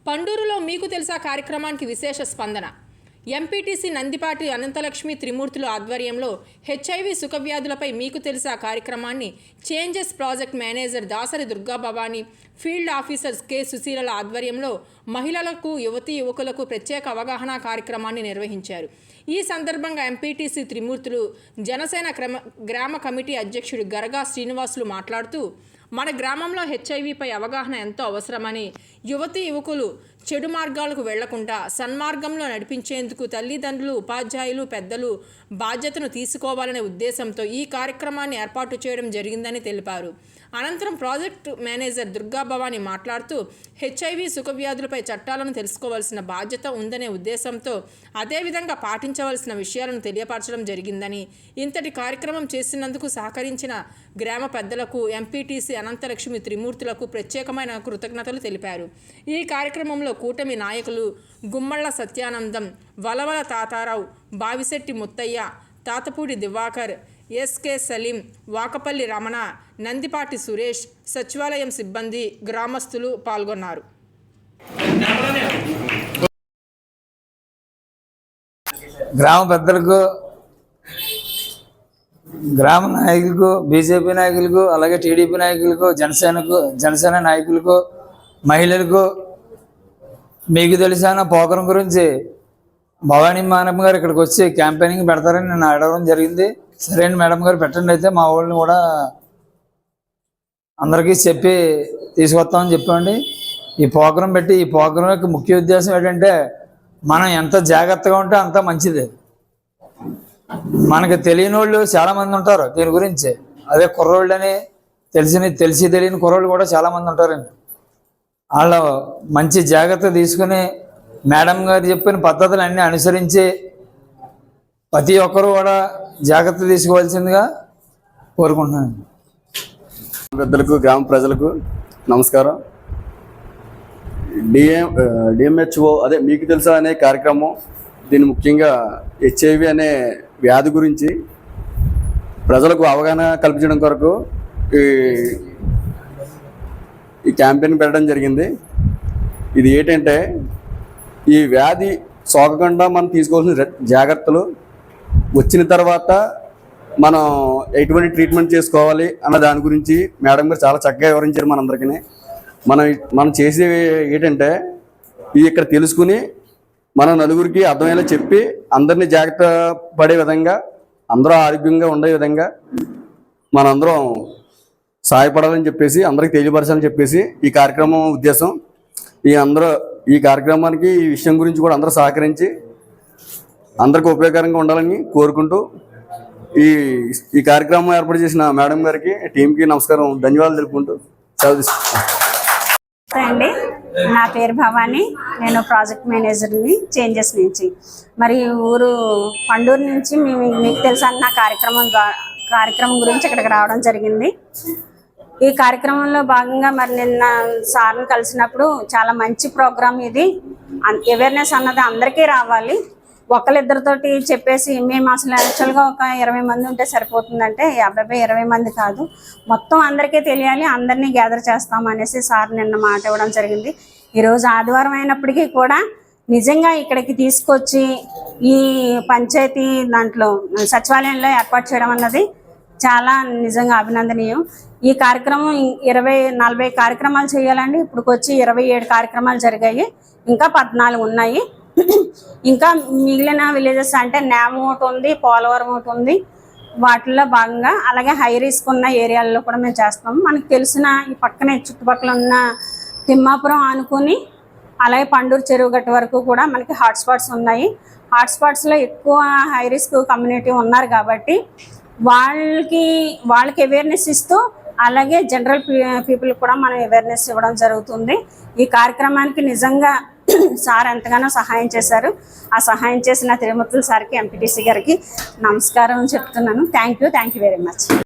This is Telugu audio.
పండూరులో మీకు తెలుసా కార్యక్రమానికి విశేష స్పందన. ఎంపీటీసీ నందిపాటి అనంతలక్ష్మి త్రిమూర్తుల ఆధ్వర్యంలో హెచ్ఐవి సుఖవ్యాధులపై మీకు తెలుసా కార్యక్రమాన్ని changes project manager Dasari Durga Bhavani, field officers K సుశీలల ఆధ్వర్యంలో మహిళలకు, యువతీ యువకులకు ప్రత్యేక అవగాహన కార్యక్రమాన్ని నిర్వహించారు. ఈ సందర్భంగా ఎంపీటీసీ త్రిమూర్తులు జనసేన గ్రామ కమిటీ అధ్యక్షుడు గరగా శ్రీనివాసులు మాట్లాడుతూ, మన గ్రామంలో హెచ్ఐవిపై అవగాహన ఎంతో అవసరమని, యువతీ యువకులు చెడు మార్గాలకు వెళ్లకుండా సన్మార్గంలో నడిపించేందుకు తల్లిదండ్రులు, ఉపాధ్యాయులు, పెద్దలు బాధ్యతను తీసుకోవాలనే ఉద్దేశంతో ఈ కార్యక్రమాన్ని ఏర్పాటు చేయడం జరిగిందని తెలిపారు. అనంతరం ప్రాజెక్టు మేనేజర్ దుర్గా భవానీ మాట్లాడుతూ, హెచ్ఐవి సుఖవ్యాధులపై చట్టాలను తెలుసుకోవాల్సిన బాధ్యత ఉందనే ఉద్దేశంతో, అదేవిధంగా పాటించవలసిన విషయాలను తెలియపరచడం జరిగిందని, ఇంతటి కార్యక్రమం చేసినందుకు సహకరించిన గ్రామ పెద్దలకు, ఎంపీటీసీ అనంతలక్ష్మి త్రిమూర్తులకు ప్రత్యేకమైన కృతజ్ఞతలు తెలిపారు. ఈ కార్యక్రమంలో కూటమి నాయకులు గుమ్మళ్ళ సత్యానందం, వలవల తాతారావు, బావిశెట్టి ముత్తయ్య, తాతపూడి దివాకర్, ఎస్కే సలీం, వాకపల్లి రమణ, నందిపాటి సురేష్, సచివాలయం సిబ్బంది, గ్రామస్తులు పాల్గొన్నారు. గ్రామ పెద్దలకు, గ్రామ నాయకులకు, బీజేపీ నాయకులకు, అలాగే టీడీపీ నాయకులకు, జనసేన నాయకులకు, మహిళలకు మీకు తెలిసిన పోకరం గురించి భవానీ మేడం గారు ఇక్కడికి వచ్చి క్యాంపెయినింగ్ పెడతారని నేను అడగడం జరిగింది. సరే అండి మేడం గారు పెట్టండి, అయితే మా వాళ్ళని కూడా అందరికీ చెప్పి తీసుకొస్తామని చెప్పండి. ఈ ప్రోగ్రాం పెట్టి, ఈ ప్రోగ్రాం యొక్క ముఖ్య ఉద్దేశం ఏంటంటే, మనం ఎంత జాగ్రత్తగా ఉంటే అంత మంచిది. మనకు తెలియని వాళ్ళు చాలామంది ఉంటారు దీని గురించి. అదే కుర్రోళ్ళని తెలిసి తెలియని కుర్రోళ్ళు కూడా చాలామంది ఉంటారండి. వాళ్ళు మంచి జాగ్రత్త తీసుకుని మేడం గారు చెప్పిన పద్ధతులు అన్నీ అనుసరించి ప్రతి ఒక్కరూ కూడా జాగ్రత్త తీసుకోవాల్సిందిగా కోరుకుంటున్నాను. పెద్దలకు, గ్రామ ప్రజలకు నమస్కారం. డిఎంహెచ్ఓ అదే మీకు తెలుసా అనే కార్యక్రమం, దీన్ని ముఖ్యంగా హెచ్ఐవి అనే వ్యాధి గురించి ప్రజలకు అవగాహన కల్పించడం కొరకు ఈ క్యాంపెయిన్ పెట్టడం జరిగింది. ఇది ఏంటంటే, ఈ వ్యాధి సోకకుండా మనం తీసుకోవాల్సిన జాగ్రత్తలు, వచ్చిన తర్వాత మనం ఎటువంటి ట్రీట్మెంట్ చేసుకోవాలి అన్న దాని గురించి మేడం గారు చాలా చక్కగా వివరించారు మనందరికీ. మనం చేసే ఏంటంటే, ఇది ఇక్కడ తెలుసుకుని మన నలుగురికి అర్థమయ్యేలా చెప్పి అందరినీ జాగ్రత్త పడే విధంగా, అందరూ ఆరోగ్యంగా ఉండే విధంగా మనందరం సహాయపడాలని చెప్పేసి, అందరికి తెలియపరచాలని చెప్పేసి ఈ కార్యక్రమం ఉద్దేశం. ఈ కార్యక్రమానికి, ఈ విషయం గురించి కూడా అందరూ సహకరించి అందరికి ఉపయోగకరంగా ఉండాలని కోరుకుంటూ ఈ కార్యక్రమం ఏర్పాటు చేసిన మేడం గారికి, టీంకి నమస్కారం, ధన్యవాదాలు తెలుపుకుంటూ సెలవు అండి. నా పేరు భవానీ, నేను ప్రాజెక్ట్ మేనేజర్ని చేంజెస్ నుంచి. మరి ఊరు పండూరు నుంచి మీకు తెలుసా అన్న కార్యక్రమం గురించి ఇక్కడికి రావడం జరిగింది. ఈ కార్యక్రమంలో భాగంగా మరి నిన్న సార్ని కలిసినప్పుడు చాలా మంచి ప్రోగ్రాం ఇది. అవేర్నెస్ అన్నది అందరికీ రావాలి. ఒకరిద్దరితోటి చెప్పేసి మేము అసలు యాక్చువల్గా ఒక 20 మంది ఉంటే సరిపోతుందంటే 20 మంది కాదు, మొత్తం అందరికీ తెలియాలి, అందరినీ గ్యాదర్ చేస్తామనేసి సార్ నిన్న మాట ఇవ్వడం జరిగింది. ఈరోజు ఆదివారం అయినప్పటికీ కూడా నిజంగా ఇక్కడికి తీసుకొచ్చి ఈ పంచాయతీ దాంట్లో సచివాలయంలో ఏర్పాటు చేయడం అన్నది చాలా నిజంగా అభినందనీయం. ఈ కార్యక్రమం 20-40 కార్యక్రమాలు చేయాలండి. ఇప్పుడుకొచ్చి 27 కార్యక్రమాలు జరిగాయి, ఇంకా 14 ఉన్నాయి. ఇంకా మిగిలిన విలేజెస్ అంటే నేమ ఒకటి ఉంది, పోలవరం ఒకటి ఉంది. వాటిల్లో భాగంగా అలాగే హై రిస్క్ ఉన్న ఏరియాల్లో కూడా మేము చేస్తాము. మనకు తెలిసిన ఈ పక్కనే చుట్టుపక్కల ఉన్న తిమ్మాపురం ఆనుకుని అలాగే పండూరు చెరువు గట్టు వరకు కూడా మనకి హాట్స్పాట్స్ ఉన్నాయి. హాట్స్పాట్స్లో ఎక్కువ హై రిస్క్ కమ్యూనిటీ ఉన్నారు కాబట్టి వాళ్ళకి అవేర్నెస్ ఇస్తూ, అలాగే జనరల్ పీపుల్ కూడా మనం అవేర్నెస్ ఇవ్వడం జరుగుతుంది. ఈ కార్యక్రమానికి నిజంగా సార్ ఎంతగానో సహాయం చేశారు. ఆ సహాయం చేసిన త్రిమూర్తుల సార్కి, ఎంపీటీసీ గారికి నమస్కారం చెప్తున్నాను. Thank you very much.